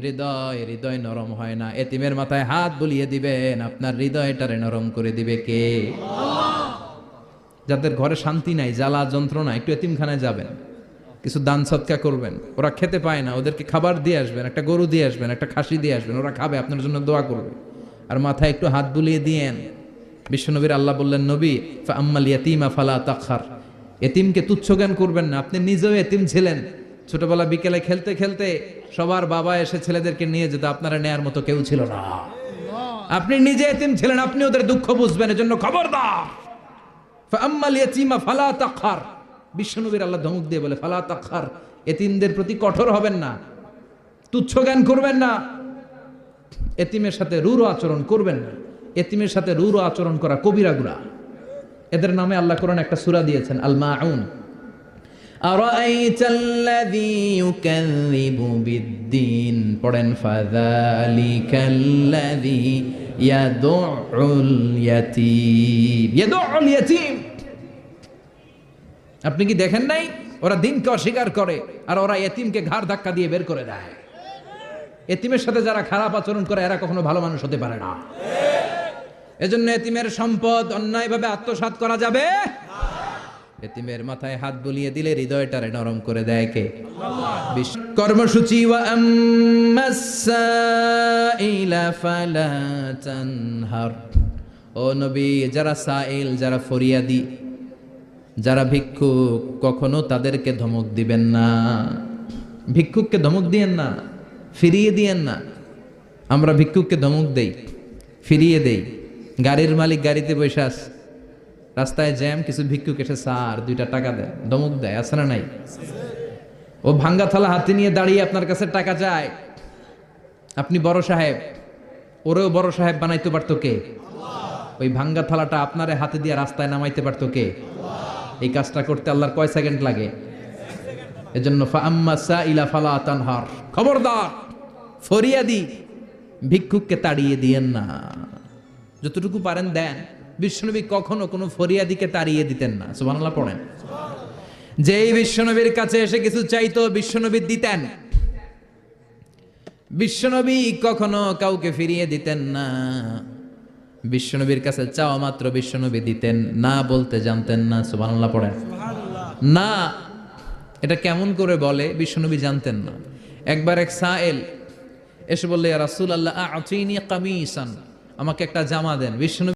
হৃদয়, হৃদয় নরম হয় না। এতিমের মাথায় হাত বুলিয়ে দিবেন, আপনার হৃদয়টারে নরম করে দিবে কে? যাদের ঘরে শান্তি নাই, জ্বালা যন্ত্রণা, একটু এতিমখানায় যাবেন, কিছু দান সৎকা করবেন। ওরা খেতে পায় না, ওদেরকে খাবার দিয়ে আসবেন, একটা গরু দিয়ে আসবেন, একটা খাসি দিয়ে আসবেন, ওরা খাবে, আপনার জন্য দোয়া করবে। আর মাথায় একটু হাত বুলিয়ে দিয়েন। বিশ্বনবীর আল্লাহ বললেন, নবী ফাআম্মাল ইয়াতীমা ফালা তাখহার, এতিমকে তুচ্ছ জ্ঞান করবেন না। আপনি নিজেও এতিম ছিলেন, ছোটবেলা বিকেলে খেলতে খেলতে সবার বাবা এসে ছেলেদেরকে নিয়ে যেত, আপনারা নেয়ার মতো কেউ ছিল না। আপনি নিজে এতিম ছিলেন, আপনি ওদের দুঃখ বুঝবেন, এজন্য খবরদার। ফাআম্মাল ইয়াতীমা ফালা তাখহার, বিশ্বনবীর আল্লাহ ধমক দিয়ে বলে ফালা তাখহার, এতিমদের প্রতি কঠোর হবেন না, তুচ্ছ জ্ঞান করবেন না, এতিমের সাথে রূঢ় আচরণ করবেন না। এতিমের সাথে রূঢ় আচরণ করা কবিরা গুনাহ। এদের নামে আল্লাহ কোরআন একটা সূরা দিয়েছেন, আল মাউন। আরাআইতাল্লাযী ইউকাযযিবু বিদ্দীন, পড়েন ফাযালিকাল্লাযী ইয়াদুউল ইয়াতীম। ইয়াদুউল ইয়াতীম, আপনি কি দেখেন নাই? ওরা দিনকে অস্বীকার করে আর ওরা এতিমকে ঘাড় ধাক্কা দিয়ে বের করে দেয়। এতিমের সাথে যারা খারাপ আচরণ করে এরা কখনো ভালো মানুষ হতে পারে না। এজন্য এতিমের সম্পদ অন্যায়ভাবে আত্মসাৎ করা যাবে না। এতিমের মাথায় হাত বুলিয়ে দিলে হৃদয়টারে নরম করে দেয় কে? আল্লাহ। কর্মসূচি ওয়া আম্মাস সাইলা ফালা তানহার, ও নবী যারা সাইল, যারা ফরিয়াদি, যারা ভিক্ষুক, কখনো তাদেরকে ধমক দিবেন না। ভিক্ষুককে ধমক দিয়েন না, ফিরিয়ে দিয়েন না। আমরা ভিক্ষুককে ধমক দেই, ফিরিয়ে দেই। গাড়ির মালিক গাড়িতে বসে আছে, রাস্তায় জ্যাম, কিছু ভিক্ষুক এসে স্যার 2টা টাকা দেয়, ধমক দেয়, আছে না নাই? ও ভাঙ্গা থালা হাতে নিয়ে দাঁড়িয়ে আপনার কাছে টাকা চায়। আপনি বড় সাহেব, ওরেও বড় সাহেব বানাইতে পারতো কে? ওই ভাঙ্গা থালাটা আপনারে হাতে দিয়ে রাস্তায় নামাইতে পারতো কে? এই কাজটা করতে আল্লাহর কয় সেকেন্ড লাগে? এজন্য ফাআম্মা সাইলা ফালা তানহার, খবরদার, ফরিয়াদি ভিক্ষুককে তাড়িয়ে দিয়েন না। যতটুকু পারেন দেন। বিশ্বনবী কখনো কোনো ফরিয়াদিকে তাড়িয়ে দিতেন না। সুবহানাল্লাহ পড়েন। যেই বিশ্বনবীর কাছে এসে কিছু চাইতো বিশ্বনবী দিতেন। বিশ্বনবী কখনো কাউকে ফিরিয়ে দিতেন না। বিশ্বনবীর কাছে চাওয়া মাত্র বিশ্বনবী দিতেন, না বলতে জানতেন না। সুবহানাল্লাহ পড়েন। না, এটা কেমন করে বলে বিশ্বনবী জানতেন না। একবার এক সাইল এসে বললে, ইয়া রাসূলুল্লাহ আ'তিনি কামিসান, আমাকে একটা জামা দেন। বিশ্বনবী